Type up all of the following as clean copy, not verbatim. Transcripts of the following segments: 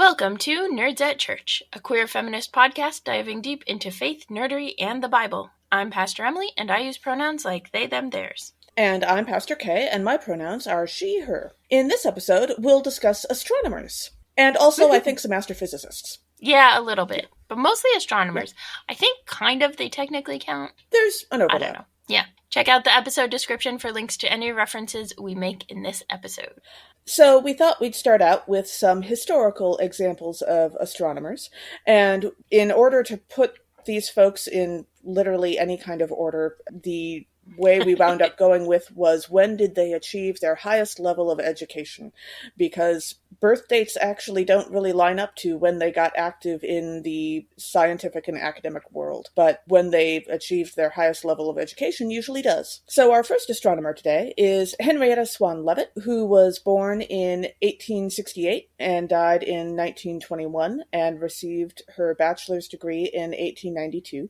Welcome to Nerds at Church, a queer feminist podcast diving deep into faith, nerdery, and the Bible. I'm Pastor Emily, and I use pronouns like they, them, theirs. And I'm Pastor Kay, and my pronouns are she, her. In this episode, we'll discuss astronomers. And also, I think, some astrophysicists. Yeah, a little bit. But mostly astronomers. Yeah. I think kind of they technically count. There's an overlap. I don't know. Yeah. Check out the episode description for links to any references we make in this episode. So we thought we'd start out with some historical examples of astronomers. And in order to put these folks in literally any kind of order, the way we wound up going with was, when did they achieve their highest level of education? Because birth dates actually don't really line up to when they got active in the scientific and academic world, but when they achieved their highest level of education usually does. So our first astronomer today is Henrietta Swan Leavitt, who was born in 1868 and died in 1921 and received her bachelor's degree in 1892.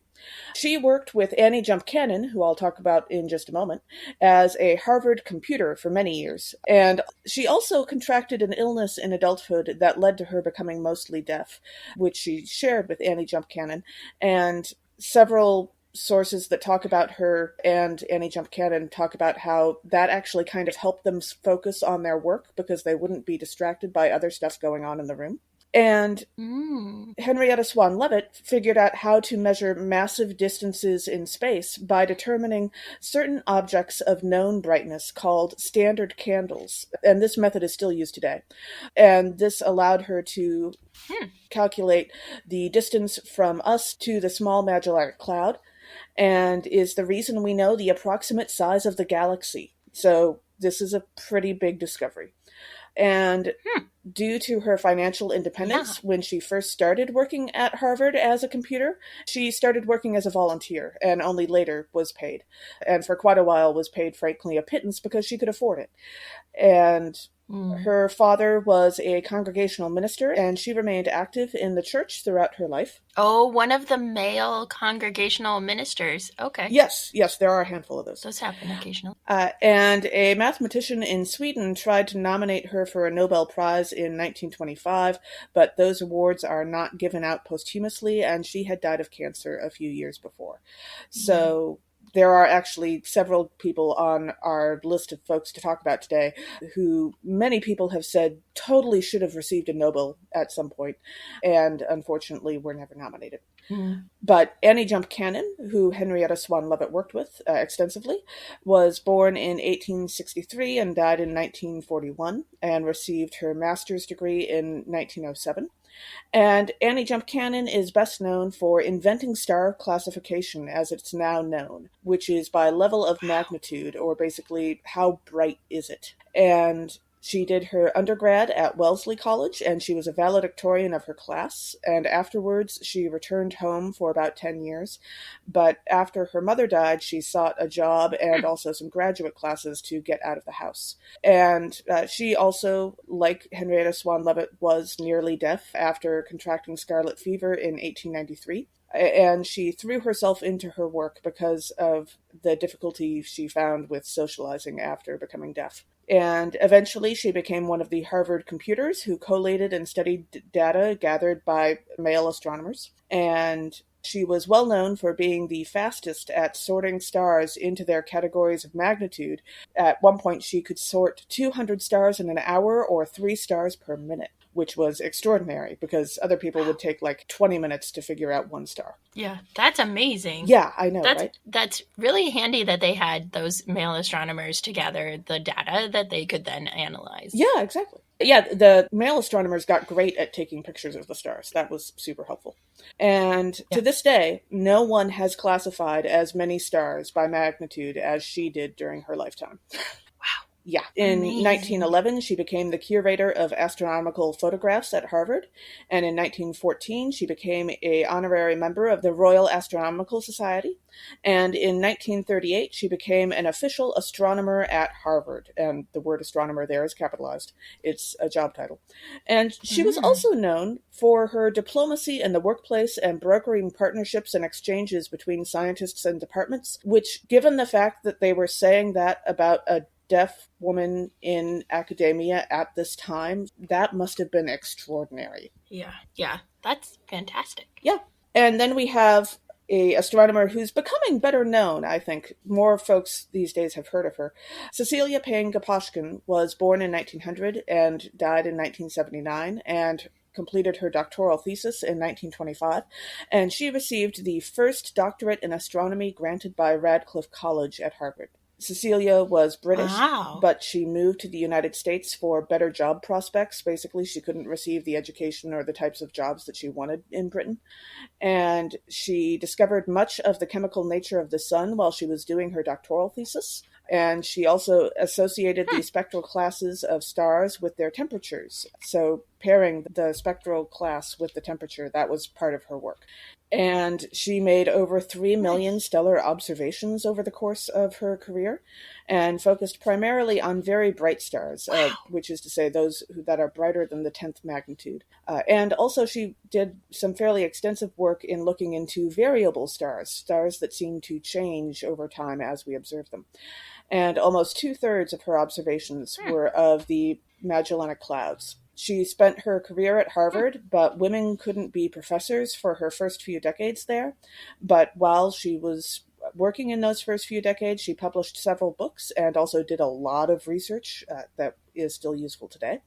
She worked with Annie Jump Cannon, who I'll talk about in just a moment, as a Harvard computer for many years. And she also contracted an illness in adulthood that led to her becoming mostly deaf, which she shared with Annie Jump Cannon. And several sources that talk about her and Annie Jump Cannon talk about how that actually kind of helped them focus on their work because they wouldn't be distracted by other stuff going on in the room. And Henrietta Swan Leavitt figured out how to measure massive distances in space by determining certain objects of known brightness called standard candles. And this method is still used today. And this allowed her to calculate the distance from us to the Small Magellanic Cloud, and is the reason we know the approximate size of the galaxy. So this is a pretty big discovery. And due to her financial independence, when she first started working at Harvard as a computer, she started working as a volunteer and only later was paid. And for quite a while was paid, frankly, a pittance because she could afford it. And her father was a congregational minister, and she remained active in the church throughout her life. Oh, one of the male congregational ministers. Okay. Yes, there are a handful of those. Those happen occasionally. And a mathematician in Sweden tried to nominate her for a Nobel Prize in 1925, but those awards are not given out posthumously, and she had died of cancer a few years before. So there are actually several people on our list of folks to talk about today who many people have said totally should have received a Nobel at some point, and unfortunately were never nominated. But Annie Jump Cannon, who Henrietta Swan Leavitt worked with extensively, was born in 1863 and died in 1941, and received her master's degree in 1907. And Annie Jump Cannon is best known for inventing star classification as it's now known, which is by level of magnitude, or basically how bright is it. And she did her undergrad at Wellesley College, and she was a valedictorian of her class, and afterwards she returned home for about 10 years. But after her mother died, she sought a job and also some graduate classes to get out of the house. And she also, like Henrietta Swan Leavitt, was nearly deaf after contracting scarlet fever in 1893. And she threw herself into her work because of the difficulty she found with socializing after becoming deaf. And eventually she became one of the Harvard computers who collated and studied data gathered by male astronomers. And she was well known for being the fastest at sorting stars into their categories of magnitude. At one point, she could sort 200 stars in an hour or 3 stars per minute, which was extraordinary because other people would take like 20 minutes to figure out 1 star. Yeah, that's amazing. Yeah, I know, right? That's really handy that they had those male astronomers to gather the data that they could then analyze. Yeah, exactly. Yeah, the male astronomers got great at taking pictures of the stars. That was super helpful. And to this day, no one has classified as many stars by magnitude as she did during her lifetime. Yeah. In 1911, she became the curator of astronomical photographs at Harvard, and in 1914, she became an honorary member of the Royal Astronomical Society, and in 1938, she became an official astronomer at Harvard, and the word astronomer there is capitalized. It's a job title. And she was also known for her diplomacy in the workplace and brokering partnerships and exchanges between scientists and departments, which, given the fact that they were saying that about a deaf woman in academia at this time, that must have been extraordinary. Yeah, that's fantastic. Yeah. And then we have a astronomer who's becoming better known, I think. More folks these days have heard of her. Cecilia Payne-Gaposchkin was born in 1900 and died in 1979, and completed her doctoral thesis in 1925, and she received the first doctorate in astronomy granted by Radcliffe College at Harvard. Cecilia was British, Wow. but she moved to the United States for better job prospects. Basically, she couldn't receive the education or the types of jobs that she wanted in Britain. And she discovered much of the chemical nature of the sun while she was doing her doctoral thesis. And she also associated the spectral classes of stars with their temperatures. So pairing the spectral class with the temperature, that was part of her work. And she made over 3 million stellar observations over the course of her career, and focused primarily on very bright stars, which is to say those that are brighter than the 10th magnitude. And also she did some fairly extensive work in looking into variable stars, stars that seem to change over time as we observe them. And almost 2/3 of her observations were of the Magellanic Clouds. She spent her career at Harvard, but women couldn't be professors for her first few decades there. But while she was working in those first few decades, she published several books and also did a lot of research that is still useful today.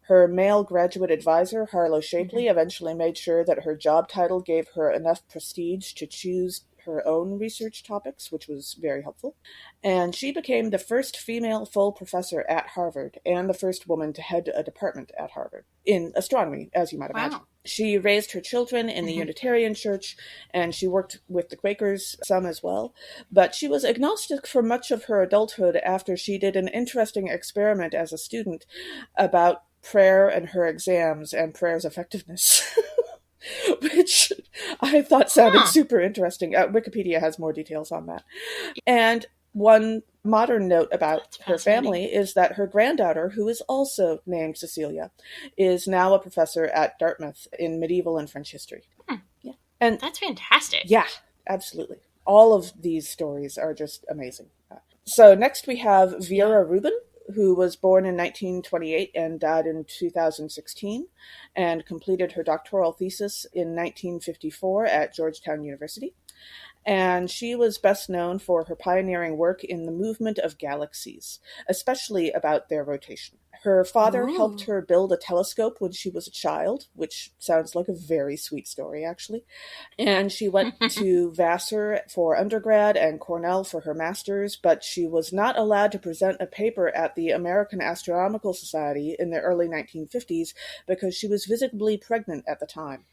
Her male graduate advisor, Harlow Shapley, eventually made sure that her job title gave her enough prestige to choose her own research topics, which was very helpful. And she became the first female full professor at Harvard and the first woman to head a department at Harvard in astronomy, as you might imagine. She raised her children in the Unitarian Church, and she worked with the Quakers some as well. But she was agnostic for much of her adulthood after she did an interesting experiment as a student about prayer and her exams and prayer's effectiveness. Which I thought sounded super interesting. Wikipedia has more details on that. And one modern note about her family is that her granddaughter, who is also named Cecilia, is now a professor at Dartmouth in medieval and French history. Yeah. And that's fantastic. Yeah, absolutely. All of these stories are just amazing. So next we have Vera Rubin, who was born in 1928 and died in 2016, and completed her doctoral thesis in 1954 at Georgetown University. And she was best known for her pioneering work in the movement of galaxies, especially about their rotation. Her father helped her build a telescope when she was a child, which sounds like a very sweet story, actually. And she went to Vassar for undergrad and Cornell for her master's, but she was not allowed to present a paper at the American Astronomical Society in the early 1950s because she was visibly pregnant at the time.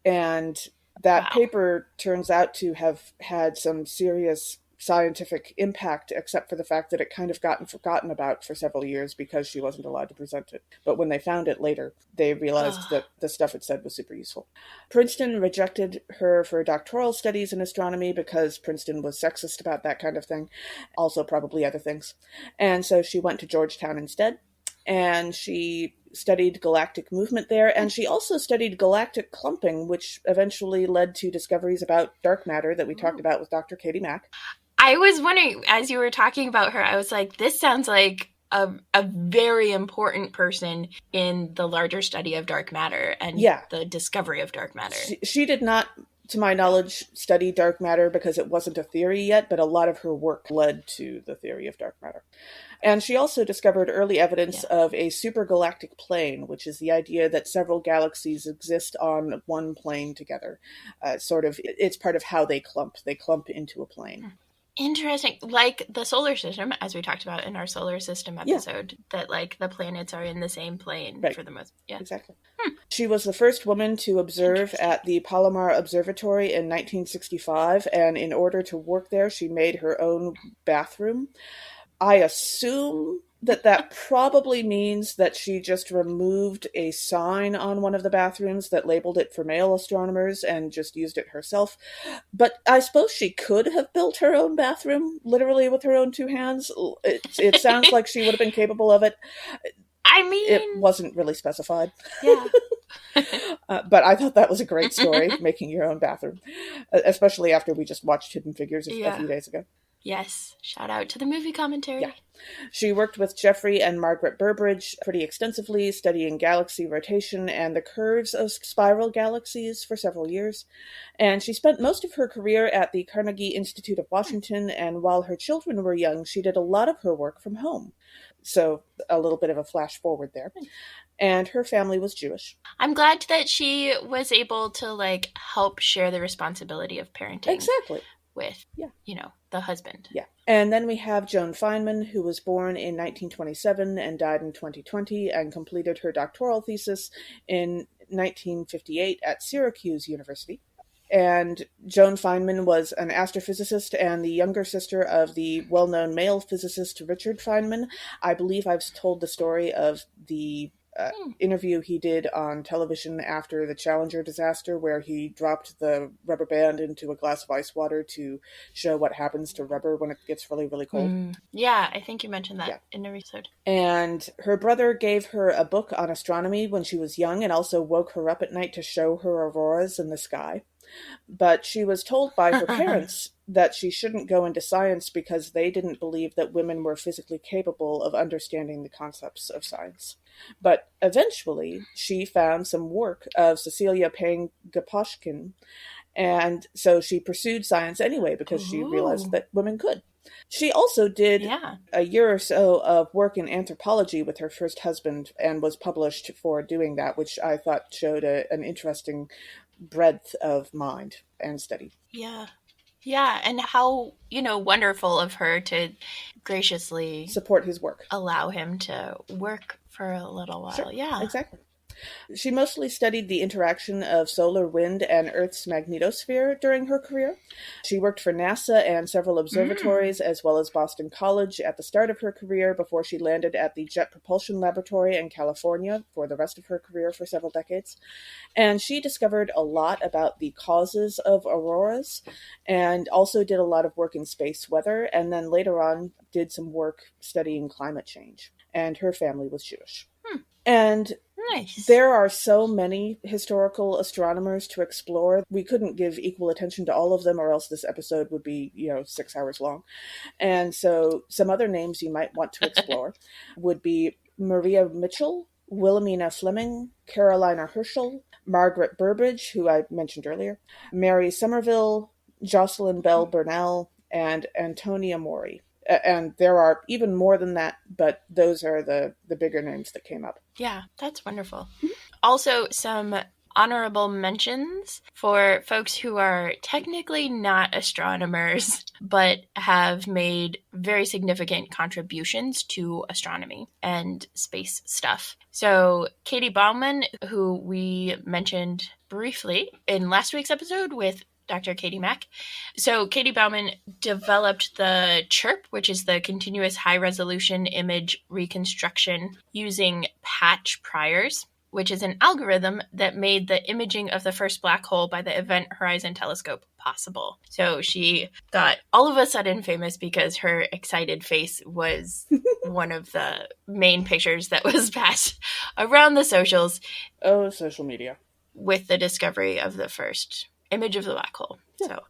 And that paper turns out to have had some serious scientific impact, except for the fact that it kind of gotten forgotten about for several years because she wasn't allowed to present it. But when they found it later, they realized that the stuff it said was super useful. Princeton rejected her for doctoral studies in astronomy because Princeton was sexist about that kind of thing, also probably other things. And so she went to Georgetown instead, and she studied galactic movement there, and she also studied galactic clumping, which eventually led to discoveries about dark matter that we talked about with Dr. Katie Mack. I was wondering, as you were talking about her, I was like, this sounds like a very important person in the larger study of dark matter and the discovery of dark matter. She did not, to my knowledge, study dark matter because it wasn't a theory yet, but a lot of her work led to the theory of dark matter. And she also discovered early evidence of a supergalactic plane, which is the idea that several galaxies exist on one plane together. It's part of how they clump. They clump into a plane. Interesting. Like the solar system, as we talked about in our solar system episode, that like the planets are in the same plane for the most. Yeah, exactly. She was the first woman to observe at the Palomar Observatory in 1965, and in order to work there, she made her own bathroom. I assume that probably means that she just removed a sign on one of the bathrooms that labeled it for male astronomers and just used it herself. But I suppose she could have built her own bathroom, literally with her own two hands. It sounds like she would have been capable of it. I mean... It wasn't really specified. Yeah. But I thought that was a great story, making your own bathroom. Especially after we just watched Hidden Figures a few days ago. Yes. Shout out to the movie commentary. Yeah. She worked with Geoffrey and Margaret Burbridge pretty extensively, studying galaxy rotation and the curves of spiral galaxies for several years. And she spent most of her career at the Carnegie Institute of Washington, and while her children were young, she did a lot of her work from home. So a little bit of a flash forward there. And her family was Jewish. I'm glad that she was able to, like, help share the responsibility of parenting. Exactly. With, you know, the husband. Yeah. And then we have Joan Feynman, who was born in 1927 and died in 2020 and completed her doctoral thesis in 1958 at Syracuse University. And Joan Feynman was an astrophysicist and the younger sister of the well-known male physicist Richard Feynman. I believe I've told the story of the interview he did on television after the Challenger disaster, where he dropped the rubber band into a glass of ice water to show what happens to rubber when it gets really, really cold. Yeah, I think you mentioned that in the episode. And her brother gave her a book on astronomy when she was young and also woke her up at night to show her auroras in the sky. But she was told by her parents that she shouldn't go into science because they didn't believe that women were physically capable of understanding the concepts of science. But eventually, she found some work of Cecilia Payne-Gaposchkin, and so she pursued science anyway because she realized that women could. She also did a year or so of work in anthropology with her first husband and was published for doing that, which I thought showed an interesting breadth of mind and study. Yeah, and how, you know, wonderful of her to graciously support his work. Allow him to work for a little while. Sure, yeah. Exactly. She mostly studied the interaction of solar wind and Earth's magnetosphere during her career. She worked for NASA and several observatories, as well as Boston College at the start of her career before she landed at the Jet Propulsion Laboratory in California for the rest of her career for several decades. And she discovered a lot about the causes of auroras and also did a lot of work in space weather, and then later on did some work studying climate change. And her family was Jewish. And there are so many historical astronomers to explore. We couldn't give equal attention to all of them, or else this episode would be, 6 hours long. And so some other names you might want to explore would be Maria Mitchell, Wilhelmina Fleming, Carolina Herschel, Margaret Burbridge, who I mentioned earlier, Mary Somerville, Jocelyn Bell Burnell, and Antonia Mori. And there are even more than that, but those are the bigger names that came up. Yeah, that's wonderful. Also, some honorable mentions for folks who are technically not astronomers, but have made very significant contributions to astronomy and space stuff. So Katie Bauman, who we mentioned briefly in last week's episode with Dr. Katie Mack. So Katie Bauman developed the CHIRP, which is the continuous high-resolution image reconstruction using patch priors, which is an algorithm that made the imaging of the first black hole by the Event Horizon Telescope possible. So she got all of a sudden famous because her excited face was one of the main pictures that was passed around the socials. Oh, social media. With the discovery of the first image of the black hole. So,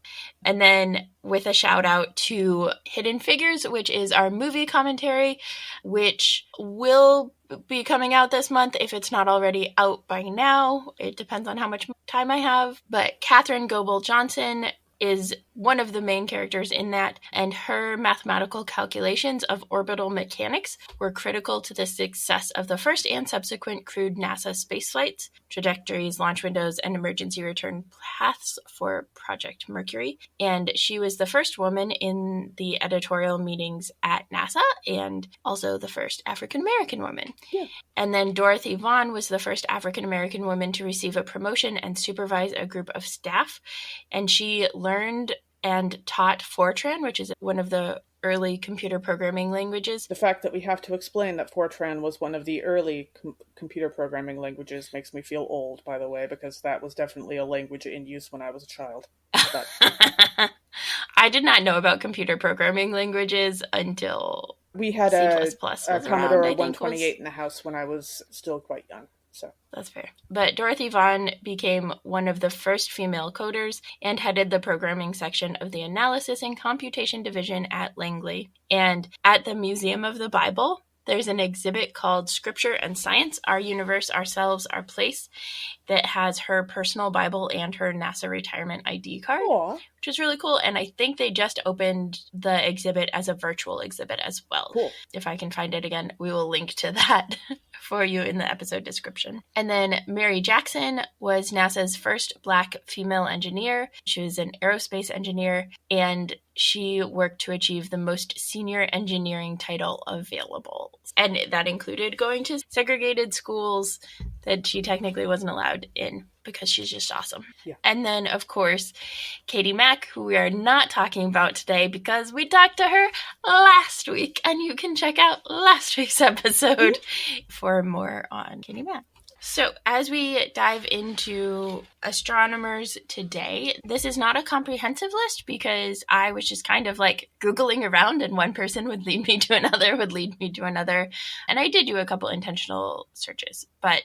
and then with a shout out to Hidden Figures, which is our movie commentary, which will be coming out this month if it's not already out by now. It depends on how much time I have. But Katherine Goebel Johnson is one of the main characters in that, and her mathematical calculations of orbital mechanics were critical to the success of the first and subsequent crewed NASA spaceflights, trajectories, launch windows, and emergency return paths for Project Mercury. And she was the first woman in the editorial meetings at NASA, and also the first African-American woman. Yeah. And then Dorothy Vaughan was the first African-American woman to receive a promotion and supervise a group of staff. And she learned and taught Fortran, which is one of the early computer programming languages. The fact that we have to explain that Fortran was one of the early computer programming languages makes me feel old, by the way, because that was definitely a language in use when I was a child. But... I did not know about computer programming languages until we had C++ a was Commodore around, 128 in the house when I was still quite young. So that's fair. But Dorothy Vaughan became one of the first female coders and headed the programming section of the Analysis and Computation Division at Langley. And at the Museum of the Bible, there's an exhibit called Scripture and Science, Our Universe, Ourselves, Our Place, that has her personal Bible and her NASA retirement ID card, Aww. which is really cool. And I think they just opened the exhibit as a virtual exhibit as well. Cool. If I can find it again, we will link to that for you in the episode description. And then Mary Jackson was NASA's first Black female engineer. She was an aerospace engineer, and she worked to achieve the most senior engineering title available. And that included going to segregated schools that she technically wasn't allowed in because she's just awesome. Yeah. And then, of course, Katie Mack, who we are not talking about today because we talked to her last week, and you can check out last week's episode for more on Katie Mack. So as we dive into astronomers today, this is not a comprehensive list because I was just kind of like Googling around, and one person would lead me to another, would lead me to another. And I did do a couple intentional searches, but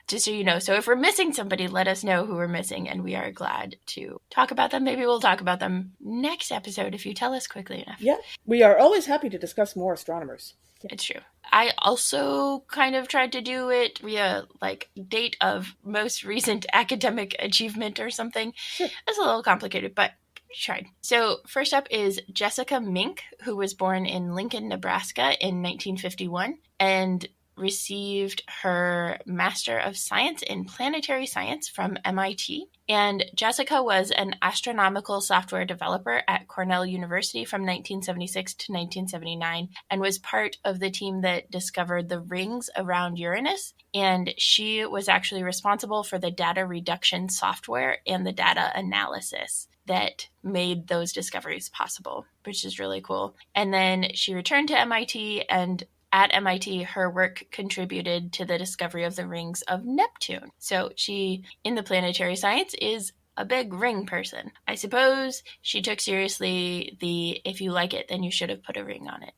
just so you know, so if we're missing somebody, let us know who we're missing, and we are glad to talk about them. Maybe we'll talk about them next episode if you tell us quickly enough. Yeah, we are always happy to discuss more astronomers. It's true. I also kind of tried to do it via like date of most recent academic achievement or something. Sure. It's a little complicated, but tried. So first up is Jessica Mink, who was born in Lincoln, Nebraska in 1951 and received her Master of Science in Planetary Science from MIT. And Jessica was an astronomical software developer at Cornell University from 1976 to 1979 and was part of the team that discovered the rings around Uranus. And she was actually responsible for the data reduction software and the data analysis that made those discoveries possible, which is really cool. And then she returned to MIT, and at MIT, her work contributed to the discovery of the rings of Neptune. So she, in the planetary science, is a big ring person. I suppose she took seriously the if you like it, then you should have put a ring on it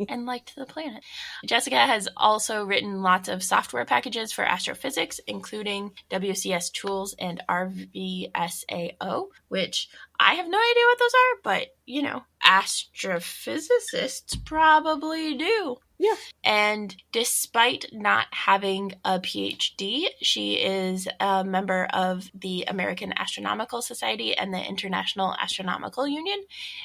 and liked the planet. Jessica has also written lots of software packages for astrophysics, including WCS Tools and RVSAO, which I have no idea what those are, but, you know, astrophysicists probably do. Yeah. And despite not having a PhD, she is a member of the American Astronomical Society and the International Astronomical Union.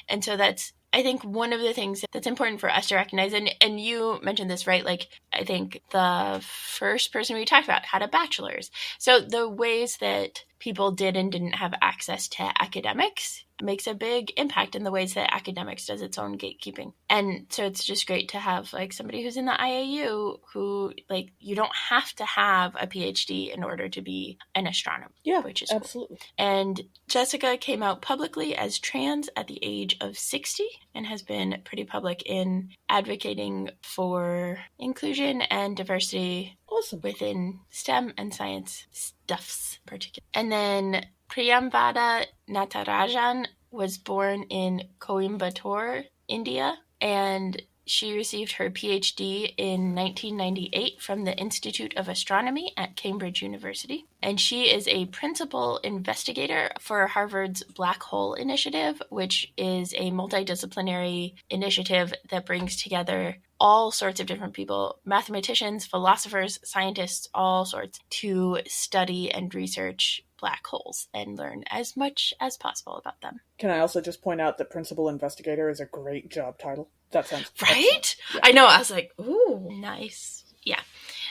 And so that's, I think, one of the things that's important for us to recognize. And you mentioned this, right? Like, I think the first person we talked about had a bachelor's. So the ways that people did and didn't have access to academics makes a big impact in the ways that academics does its own gatekeeping. And so it's just great to have like somebody who's in the IAU who, like, you don't have to have a PhD in order to be an astronomer. Yeah, which is absolutely. Cool. And Jessica came out publicly as trans at the age of 60 and has been pretty public in advocating for inclusion and diversity within STEM and science stuffs particularly. And then Priyamvada Natarajan was born in Coimbatore, India, and she received her PhD in 1998 from the Institute of Astronomy at Cambridge University. And she is a principal investigator for Harvard's Black Hole Initiative, which is a multidisciplinary initiative that brings together all sorts of different people, mathematicians, philosophers, scientists, all sorts, to study and research black holes and learn as much as possible about them. Can I also just point out that principal investigator is a great job title? That sounds right? Yeah. I know. I was like, ooh, nice. Yeah.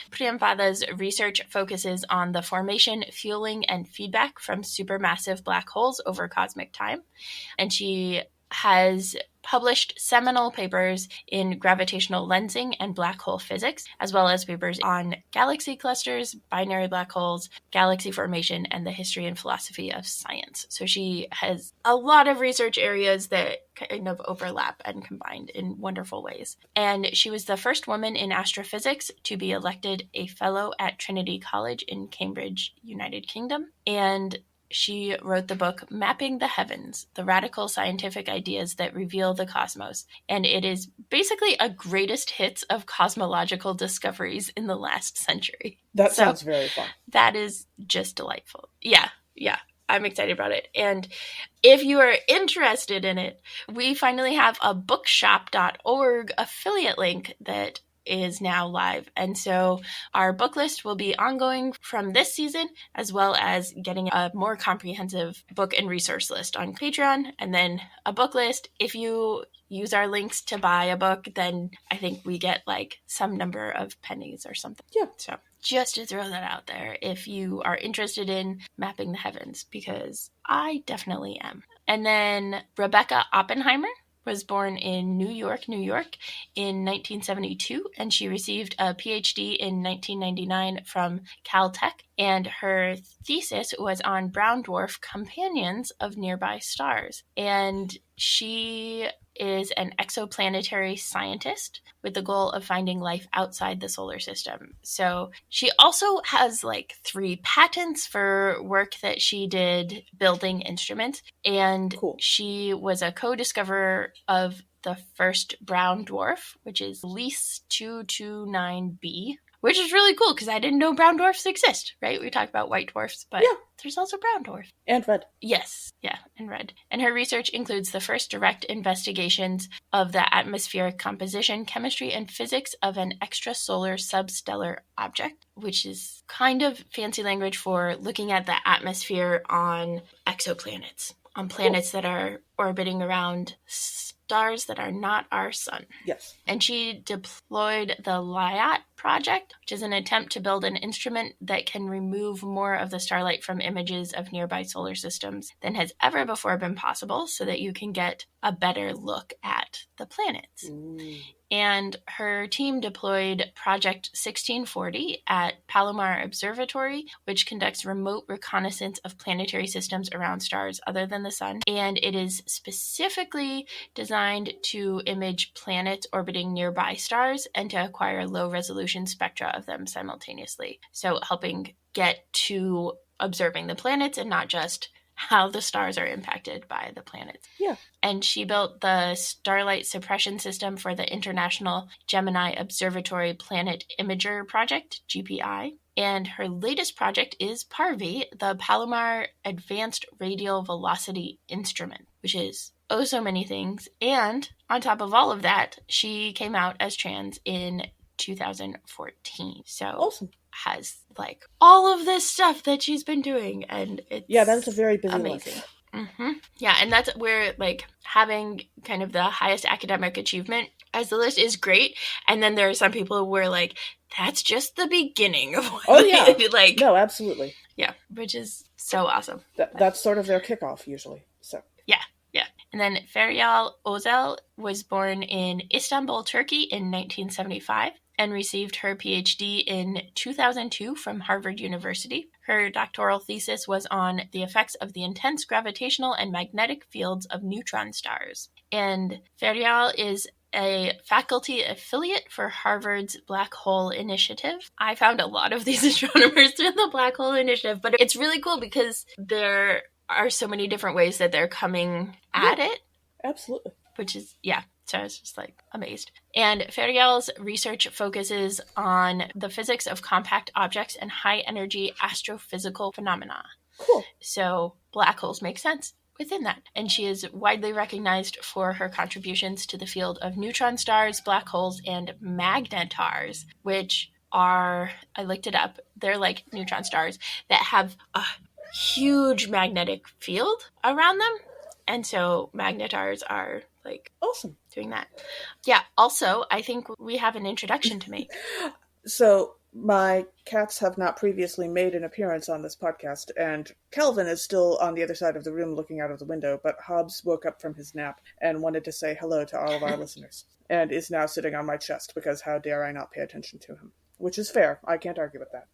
Priyamvada's research focuses on the formation, fueling, and feedback from supermassive black holes over cosmic time. And she has published seminal papers in gravitational lensing and black hole physics, as well as papers on galaxy clusters, binary black holes, galaxy formation, and the history and philosophy of science. So she has a lot of research areas that kind of overlap and combined in wonderful ways. And she was the first woman in astrophysics to be elected a fellow at Trinity College in Cambridge, United Kingdom. And she wrote the book Mapping the Heavens, the Radical Scientific Ideas That Reveal the Cosmos. And it is basically a greatest hits of cosmological discoveries in the last century. That sounds very fun. That is just delightful. Yeah. I'm excited about it. And if you are interested in it, we finally have a bookshop.org affiliate link that is now live. And so our book list will be ongoing from this season, as well as getting a more comprehensive book and resource list on Patreon, and then a book list. If you use our links to buy a book, then I think we get like some number of pennies or something. Yeah. So just to throw that out there, if you are interested in mapping the heavens, because I definitely am. And then Rebecca Oppenheimer was born in New York in 1972, and she received a PhD in 1999 from Caltech, and her thesis was on brown dwarf companions of nearby stars. And she is an exoplanetary scientist with the goal of finding life outside the solar system. So she also has like 3 patents for work that she did building instruments. And Cool. She was a co-discoverer of the first brown dwarf, which is Lys 229b, which is really cool because I didn't know brown dwarfs exist, right? We talk about white dwarfs, but there's also brown dwarf. And red. Yes, and red. And her research includes the first direct investigations of the atmospheric composition, chemistry, and physics of an extrasolar substellar object, which is kind of fancy language for looking at the atmosphere on exoplanets, on planets that are orbiting around stars that are not our sun. Yes. And she deployed the LIAT project, which is an attempt to build an instrument that can remove more of the starlight from images of nearby solar systems than has ever before been possible, so that you can get a better look at the planets. And her team deployed Project 1640 at Palomar Observatory, which conducts remote reconnaissance of planetary systems around stars other than the sun. And it is specifically designed to image planets orbiting nearby stars and to acquire low-resolution spectra of them simultaneously. So helping get to observing the planets and not just how the stars are impacted by the planets. Yeah. And she built the Starlight Suppression System for the International Gemini Observatory Planet Imager Project, GPI. And her latest project is PARVI, the Palomar Advanced Radial Velocity Instrument, which is oh so many things. And on top of all of that, she came out as trans in 2014. So awesome. Has like all of this stuff that she's been doing, and it's that's a very busy amazing. Yeah, and that's where like having kind of the highest academic achievement as the list is great, and then there are some people who are like, that's just the beginning of what like. No, absolutely. Yeah, which is so awesome. That's sort of their kickoff usually. So yeah. And then Feryal Özel was born in Istanbul, Turkey in 1975 and received her PhD in 2002 from Harvard University. Her doctoral thesis was on the effects of the intense gravitational and magnetic fields of neutron stars. And Feryal is a faculty affiliate for Harvard's Black Hole Initiative. I found a lot of these astronomers through the Black Hole Initiative, but it's really cool because there are so many different ways that they're coming at it. Absolutely. Which is, so I was just like amazed. And Feryal's research focuses on the physics of compact objects and high energy astrophysical phenomena. Cool. So black holes make sense within that. And she is widely recognized for her contributions to the field of neutron stars, black holes, and magnetars, which are, I looked it up, they're like neutron stars that have a huge magnetic field around them. And so magnetars are like awesome doing that. Yeah. Also, I think we have an introduction to make. So my cats have not previously made an appearance on this podcast, and Calvin is still on the other side of the room looking out of the window, but Hobbs woke up from his nap and wanted to say hello to all of our listeners, and is now sitting on my chest because how dare I not pay attention to him? Which is fair. I can't argue with that.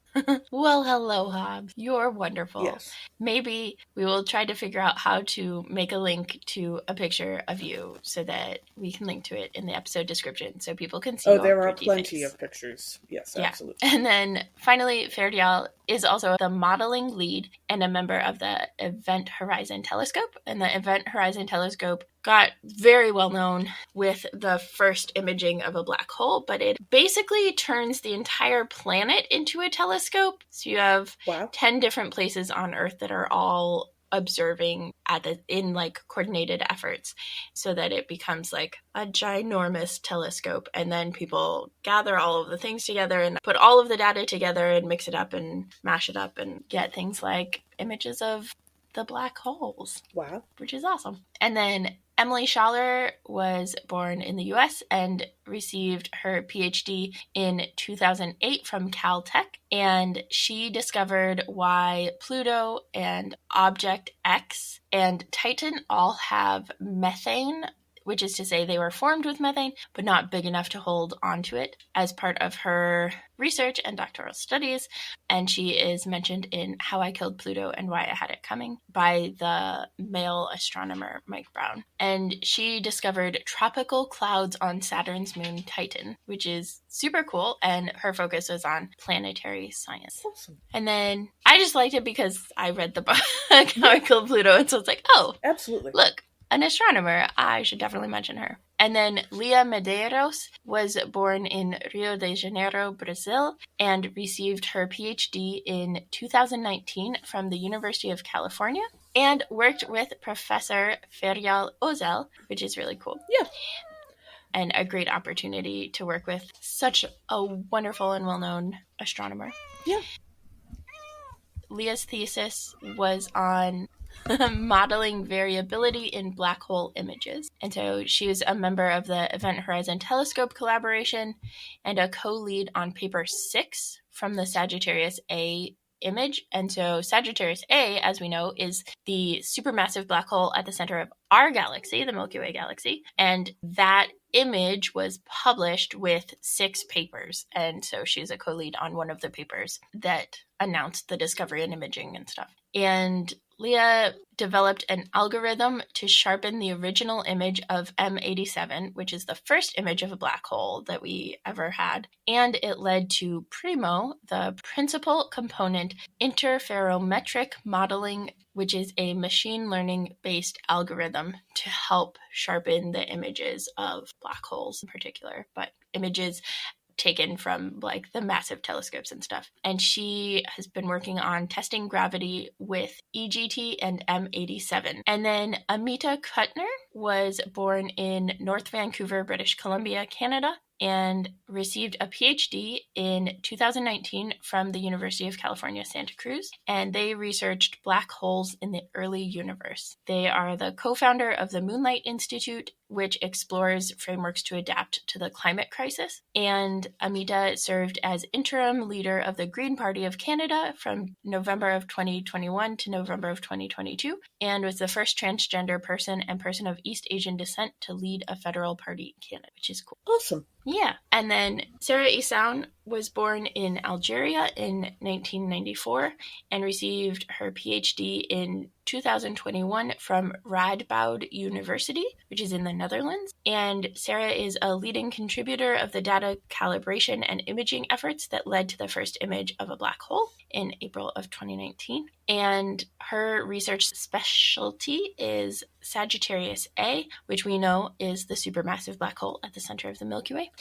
Well, hello, Hobbs. You're wonderful. Yes. Maybe we will try to figure out how to make a link to a picture of you so that we can link to it in the episode description so people can see your there are pretty plenty face. of pictures. Yes, Yeah. absolutely. And then finally, Ferdial is also the modeling lead and a member of the Event Horizon Telescope. And the Event Horizon Telescope got very well known with the first imaging of a black hole, but it basically turns the entire planet into a telescope. So you have 10 different places on Earth that are all observing in like coordinated efforts so that it becomes like a ginormous telescope, and then people gather all of the things together and put all of the data together and mix it up and mash it up and get things like images of the black holes. Wow. Which is awesome. And then Emily Schaller was born in the US and received her PhD in 2008 from Caltech. And she discovered why Pluto and Object X and Titan all have methane, which is to say they were formed with methane, but not big enough to hold onto it, as part of her research and doctoral studies. And she is mentioned in How I Killed Pluto and Why I Had It Coming by the male astronomer Mike Brown. And she discovered tropical clouds on Saturn's moon Titan, which is super cool. And her focus was on planetary science. Awesome. And then I just liked it because I read the book How I Killed Pluto. And so it's like, oh, absolutely. Look, an astronomer. I should definitely mention her. And then Leah Medeiros was born in Rio de Janeiro, Brazil, and received her PhD in 2019 from the University of California, and worked with Professor Ferial Ozel, which is really cool. Yeah. And a great opportunity to work with such a wonderful and well-known astronomer. Yeah. Leah's thesis was on modeling variability in black hole images. And so she was a member of the Event Horizon Telescope collaboration and a co-lead on paper 6 from the Sagittarius A image. And so Sagittarius A, as we know, is the supermassive black hole at the center of our galaxy, the Milky Way galaxy. And that image was published with 6 papers. And so she's a co-lead on one of the papers that announced the discovery and imaging and stuff. And Leah developed an algorithm to sharpen the original image of M87, which is the first image of a black hole that we ever had. And it led to PRIMO, the Principal Component Interferometric Modeling, which is a machine learning-based algorithm to help sharpen the images of black holes in particular, but images taken from like the massive telescopes and stuff. And she has been working on testing gravity with EGT and M87. And then Amita Kuttner was born in North Vancouver, British Columbia, Canada, and received a PhD in 2019 from the University of California, Santa Cruz, and they researched black holes in the early universe. They are the co-founder of the Moonlight Institute, which explores frameworks to adapt to the climate crisis, and Amita served as interim leader of the Green Party of Canada from November of 2021 to November of 2022, and was the first transgender person and person of East Asian descent to lead a federal party in Canada, which is cool. Awesome. Yeah. And then Sarah Issoun was born in Algeria in 1994 and received her PhD in 2021 from Radboud University, which is in the Netherlands. And Sarah is a leading contributor of the data calibration and imaging efforts that led to the first image of a black hole in April of 2019. And her research specialty is Sagittarius A, which we know is the supermassive black hole at the center of the Milky Way.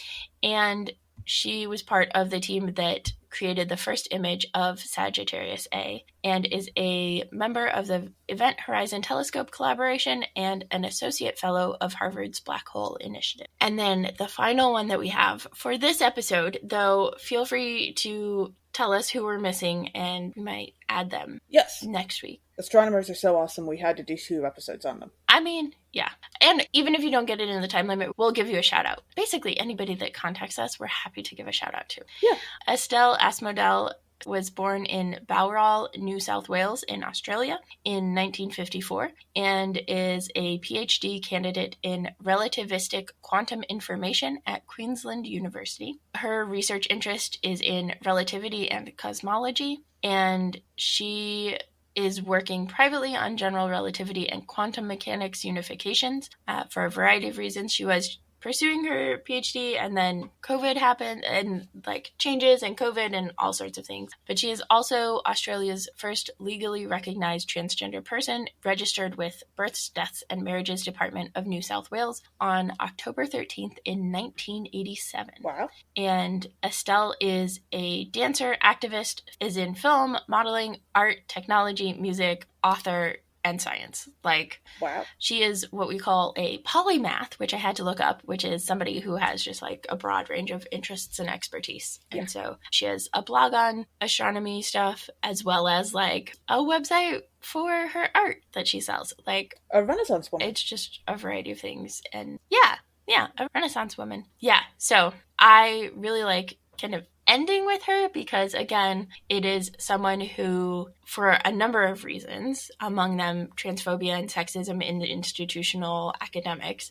And she was part of the team that created the first image of Sagittarius A and is a member of the Event Horizon Telescope collaboration and an associate fellow of Harvard's Black Hole Initiative. And then the final one that we have for this episode, though, feel free to tell us who we're missing and we might add them next week. Astronomers are so awesome, we had to do 2 episodes on them. I mean, yeah. And even if you don't get it in the time limit, we'll give you a shout out. Basically, anybody that contacts us, we're happy to give a shout out to. Yeah. Estelle Asmodel was born in Bowral, New South Wales in Australia in 1954 and is a PhD candidate in relativistic quantum information at Queensland University. Her research interest is in relativity and cosmology, and she is working privately on general relativity and quantum mechanics unifications for a variety of reasons. She was pursuing her PhD, and then COVID happened, and changes and COVID and all sorts of things. But she is also Australia's first legally recognized transgender person, registered with Births, Deaths and Marriages Department of New South Wales on October 13th in 1987. Wow. And Estelle is a dancer, activist, is in film, modeling, art, technology, music, author, and science. Wow. She is what we call a polymath, which I had to look up, which is somebody who has just a broad range of interests and expertise. Yeah. And so she has a blog on astronomy stuff, as well as a website for her art that she sells. A Renaissance woman. It's just a variety of things. And yeah, a Renaissance woman. Yeah. So I really like kind of ending with her because, again, it is someone who, for a number of reasons, among them transphobia and sexism in the institutional academics,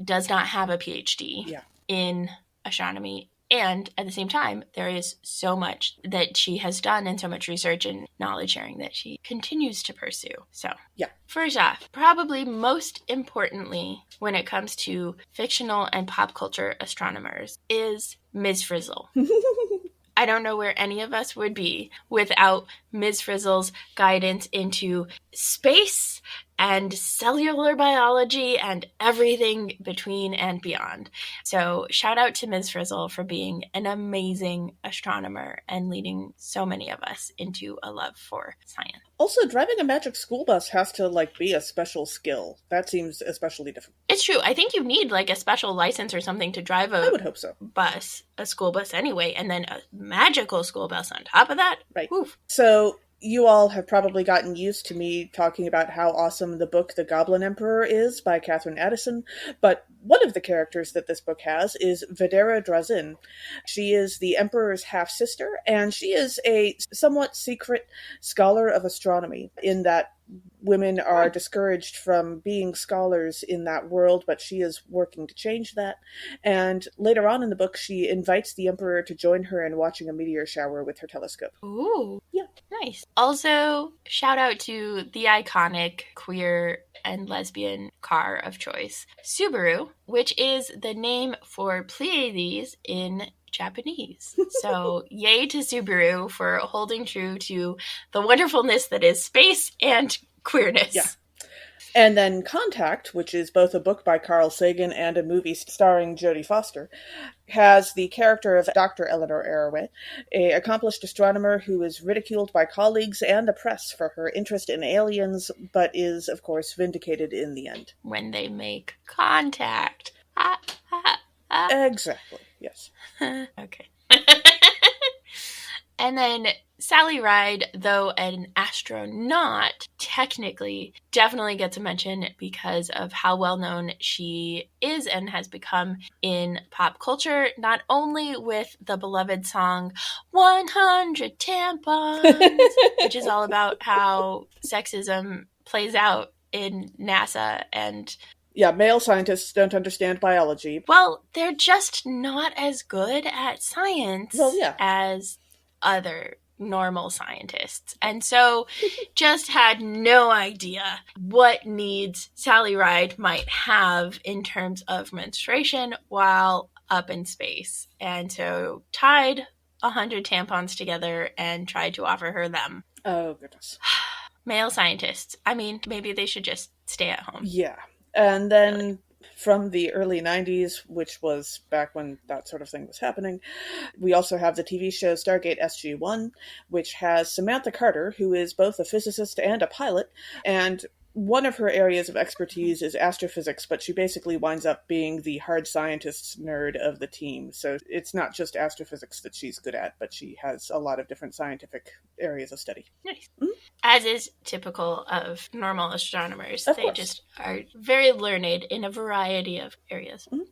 does not have a PhD in astronomy. And at the same time, there is so much that she has done and so much research and knowledge sharing that she continues to pursue. So, first off, probably most importantly, when it comes to fictional and pop culture astronomers, is Ms. Frizzle. I don't know where any of us would be without Ms. Frizzle's guidance into space and cellular biology and everything between and beyond. So shout out to Ms. Frizzle for being an amazing astronomer and leading so many of us into a love for science. Also, driving a magic school bus has to be a special skill. That seems especially difficult. It's true. I think you need a special license or something to drive I would hope so. A school bus anyway, and then a magical school bus on top of that. Right. Oof. So you all have probably gotten used to me talking about how awesome the book The Goblin Emperor is by Catherine Addison, but one of the characters that this book has is Vedera Drazin. She is the Emperor's half-sister, and she is a somewhat secret scholar of astronomy, in that women are discouraged from being scholars in that world, but she is working to change that. And later on in the book, she invites the Emperor to join her in watching a meteor shower with her telescope. Ooh. Yeah. Nice. Also, shout out to the iconic queer and lesbian car of choice, Subaru, which is the name for Pleiades in Japanese. So yay to Subaru for holding true to the wonderfulness that is space and queerness. Yeah. And then Contact, which is both a book by Carl Sagan and a movie starring Jodie Foster, has the character of Dr. Eleanor Arroway, an accomplished astronomer who is ridiculed by colleagues and the press for her interest in aliens, but is, of course, vindicated in the end. When they make contact. Exactly, yes. Okay. And then Sally Ride, though an astronaut, technically definitely gets a mention because of how well known she is and has become in pop culture, not only with the beloved song 100 Tampons, which is all about how sexism plays out in NASA and... Yeah, male scientists don't understand biology. Well, they're just not as good at science as other normal scientists. And so just had no idea what needs Sally Ride might have in terms of menstruation while up in space. And so tied 100 tampons together and tried to offer her them. Oh, goodness. Male scientists. I mean, maybe they should just stay at home. Yeah. And then from the early 90s, which was back when that sort of thing was happening, we also have the TV show Stargate SG-1, which has Samantha Carter, who is both a physicist and a pilot, and one of her areas of expertise is astrophysics, but she basically winds up being the hard scientists nerd of the team. So it's not just astrophysics that she's good at, but she has a lot of different scientific areas of study. Nice. Mm-hmm. As is typical of normal astronomers. Of they course. Just are very learned in a variety of areas. Mm-hmm.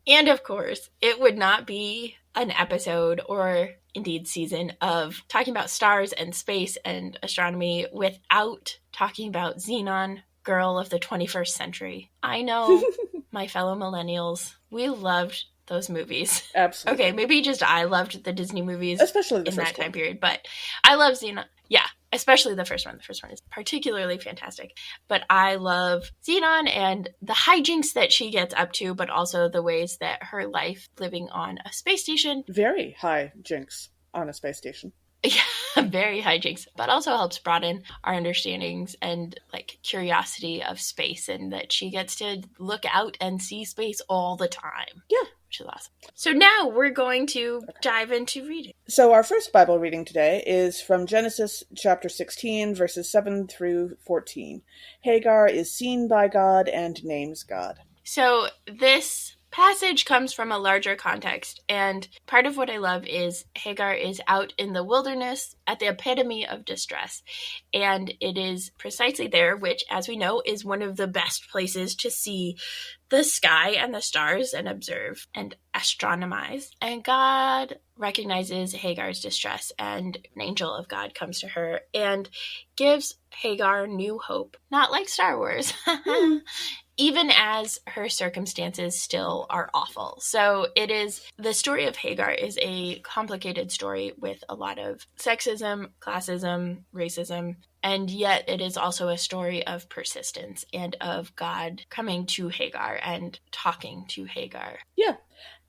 And of course, it would not be an episode or indeed season of talking about stars and space and astronomy without talking about Xenon, girl of the 21st century. I know my fellow millennials, we loved those movies. Absolutely. Okay, maybe just I loved the Disney movies, especially the in first that time one. period, but I love Xenon. Yeah, especially the first one. The first one is particularly fantastic. But I love Xenon and the hijinks that she gets up to, but also the ways that her life living on a space station. Very high jinx on a space station. Yeah, very hijinks, but also helps broaden our understandings and like curiosity of space, and that she gets to look out and see space all the time. Yeah. Which is awesome. So now we're going to dive into reading. So our first Bible reading today is from Genesis chapter 16, verses 7 through 14. Hagar is seen by God and names God. So this passage comes from a larger context, and part of what I love is Hagar is out in the wilderness at the epitome of distress, and it is precisely there, which, as we know, is one of the best places to see the sky and the stars and observe and astronomize. And God recognizes Hagar's distress, and an angel of God comes to her and gives Hagar new hope, not like Star Wars. Even as her circumstances still are awful. So the story of Hagar is a complicated story with a lot of sexism, classism, racism, and yet it is also a story of persistence and of God coming to Hagar and talking to Hagar. Yeah.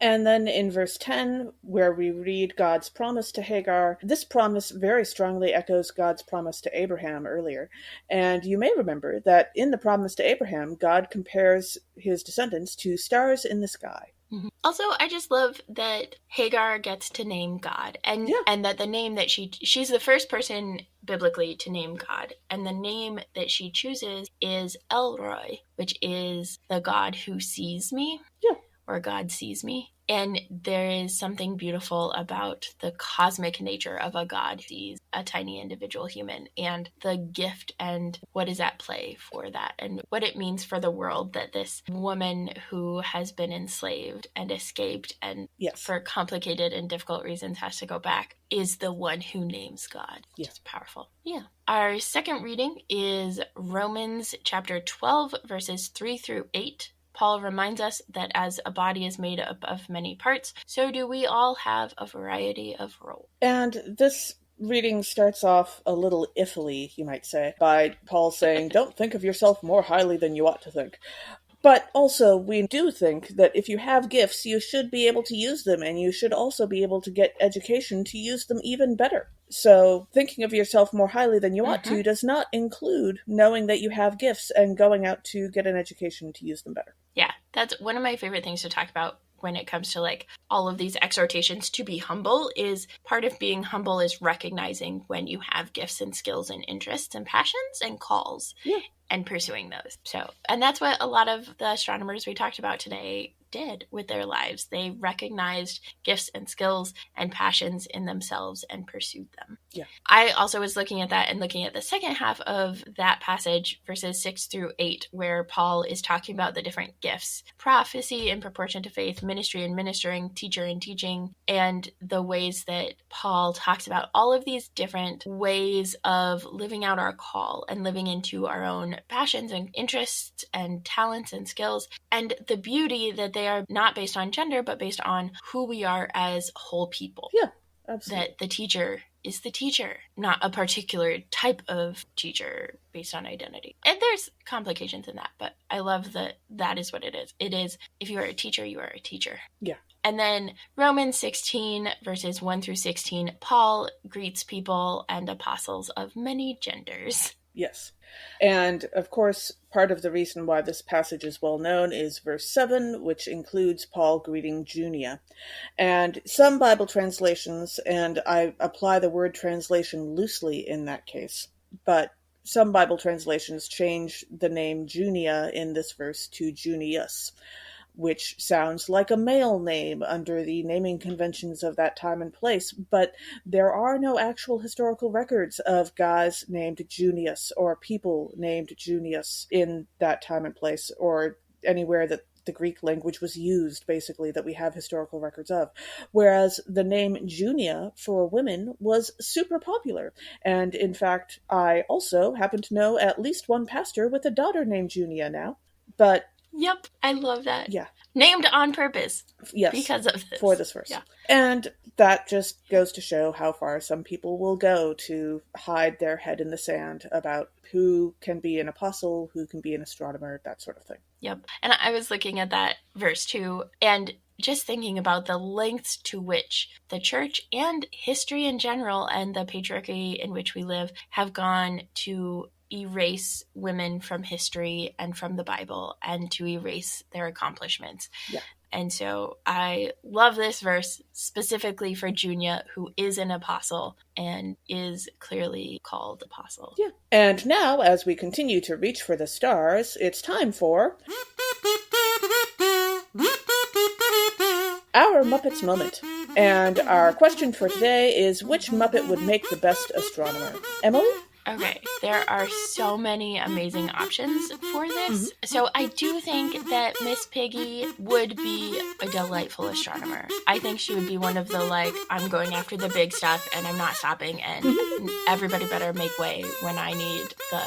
And then in verse 10, where we read God's promise to Hagar, this promise very strongly echoes God's promise to Abraham earlier. And you may remember that in the promise to Abraham, God compares his descendants to stars in the sky. Mm-hmm. Also, I just love that Hagar gets to name God, and that the name that she's the first person biblically to name God, and the name that she chooses is Elroy, which is the God who sees me. Yeah. Or God sees me. And there is something beautiful about the cosmic nature of a God who sees a tiny individual human, and the gift and what is at play for that, and what it means for the world that this woman who has been enslaved and escaped and for complicated and difficult reasons has to go back is the one who names God. Yeah. It's powerful. Yeah. Our second reading is Romans chapter 12, verses 3 through 8. Paul reminds us that as a body is made up of many parts, so do we all have a variety of roles. And this reading starts off a little iffily, you might say, by Paul saying, don't think of yourself more highly than you ought to think. But also, we do think that if you have gifts, you should be able to use them, and you should also be able to get education to use them even better. So, thinking of yourself more highly than you ought to does not include knowing that you have gifts and going out to get an education to use them better. Yeah, that's one of my favorite things to talk about when it comes to like all of these exhortations to be humble. Is part of being humble is recognizing when you have gifts and skills and interests and passions and calls. Yeah. And pursuing those. So, and that's what a lot of the astronomers we talked about today did with their lives. They recognized gifts and skills and passions in themselves and pursued them. Yeah. I also was looking at that and looking at the second half of that passage, verses 6 through 8, where Paul is talking about the different gifts: prophecy in proportion to faith, ministry and ministering, teacher and teaching, and the ways that Paul talks about all of these different ways of living out our call and living into our own passions and interests and talents and skills, and the beauty that they are not based on gender, but based on who we are as whole people. Yeah, absolutely. That the teacher is the teacher, not a particular type of teacher based on identity. And there's complications in that, but I love that is what it is. It is, if you are a teacher, you are a teacher. Yeah. And then Romans 16, verses 1 through 16, Paul greets people and apostles of many genders. Yes. And, of course, part of the reason why this passage is well known is verse 7, which includes Paul greeting Junia. And some Bible translations, and I apply the word translation loosely in that case, but some Bible translations change the name Junia in this verse to Junius, which sounds like a male name under the naming conventions of that time and place, but there are no actual historical records of guys named Junius or people named Junius in that time and place, or anywhere that the Greek language was used, basically, that we have historical records of. Whereas the name Junia for women was super popular. And in fact, I also happen to know at least one pastor with a daughter named Junia now. But Yep, I love that. yeah. Named on purpose. Yes. Because of this. For this verse. Yeah. And that just goes to show how far some people will go to hide their head in the sand about who can be an apostle, who can be an astronomer, that sort of thing. Yep. And I was looking at that verse too, and just thinking about the lengths to which the church and history in general and the patriarchy in which we live have gone to erase women from history and from the Bible and to erase their accomplishments. Yeah. And so I love this verse specifically for Junia, who is an apostle and is clearly called apostle. Yeah. And now, as we continue to reach for the stars, it's time for our Muppets moment. And our question for today is, which Muppet would make the best astronomer? Emily? Okay, there are so many amazing options for this. Mm-hmm. So I do think that Miss Piggy would be a delightful astronomer. I think she would be one of the, like, I'm going after the big stuff and I'm not stopping, and everybody better make way when I need the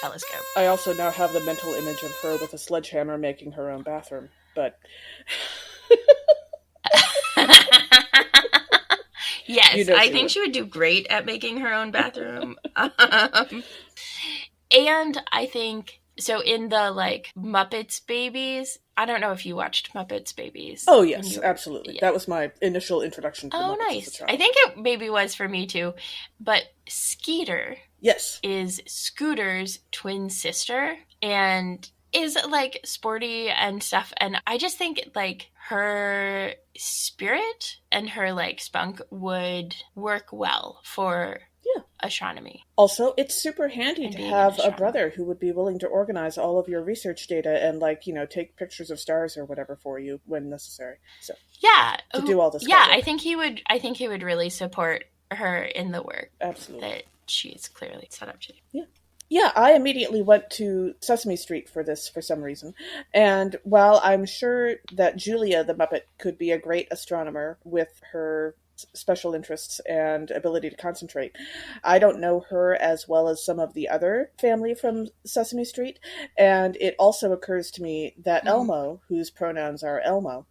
telescope. I also now have the mental image of her with a sledgehammer making her own bathroom, but... Yes, you know, I think she would do great at making her own bathroom. And I think, so in the, like, Muppets Babies, I don't know if you watched Muppets Babies. Oh, yes, absolutely. Yeah. That was my initial introduction to the Muppets nice. as a child. I think it maybe was for me, too. But Skeeter is Scooter's twin sister, and is, like, sporty and stuff. And I just think, like, her spirit and her, like, spunk would work well for astronomy. Also, it's super handy to have a brother who would be willing to organize all of your research data and, like, you know, take pictures of stars or whatever for you when necessary. So to do all this. Yeah, I think he would really support her in the work. Absolutely. That she's clearly set up to do. Yeah. Yeah, I immediately went to Sesame Street for this for some reason. And while I'm sure that Julia the Muppet could be a great astronomer with her special interests and ability to concentrate, I don't know her as well as some of the other family from Sesame Street. And it also occurs to me that Elmo, whose pronouns are Elmo,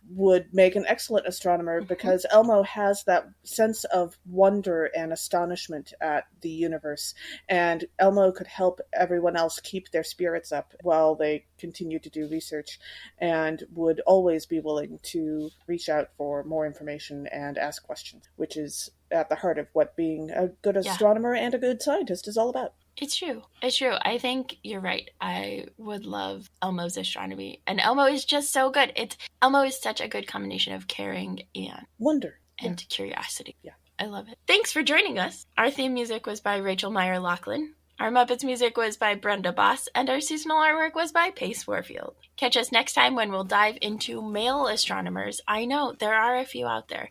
would make an excellent astronomer because Elmo has that sense of wonder and astonishment at the universe. And Elmo could help everyone else keep their spirits up while they continue to do research, and would always be willing to reach out for more information and ask questions, which is at the heart of what being a good astronomer and a good scientist is all about. It's true. It's true. I think you're right. I would love Elmo's astronomy. And Elmo is just so good. Elmo is such a good combination of caring and wonder and curiosity. Yeah. I love it. Thanks for joining us. Our theme music was by Rachel Meyer-Laughlin. Our Muppets music was by Brenda Boss, and our seasonal artwork was by Pace Warfield. Catch us next time when we'll dive into male astronomers. I know, there are a few out there.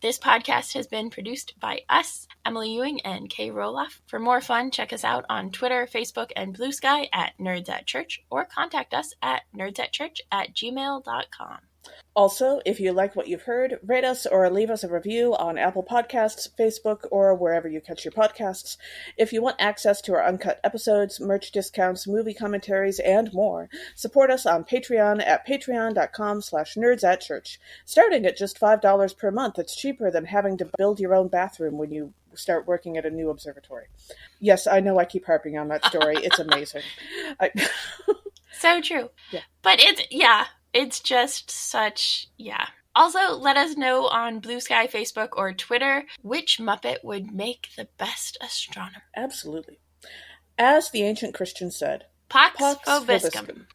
This podcast has been produced by us, Emily Ewing and Kay Rohloff. For more fun, check us out on Twitter, Facebook, and Blue Sky at Nerds at Church, or contact us at nerdsatchurch@gmail.com. Also, if you like what you've heard, rate us or leave us a review on Apple Podcasts, Facebook, or wherever you catch your podcasts. If you want access to our uncut episodes, merch discounts, movie commentaries, and more, support us on Patreon at patreon.com/nerdsatchurch. Starting at just $5 per month, it's cheaper than having to build your own bathroom when you start working at a new observatory. Yes, I know I keep harping on that story. It's amazing. So true. Yeah. But it's just such, Also, let us know on Blue Sky, Facebook, or Twitter which Muppet would make the best astronomer. Absolutely. As the ancient Christians said, Pax vobiscum.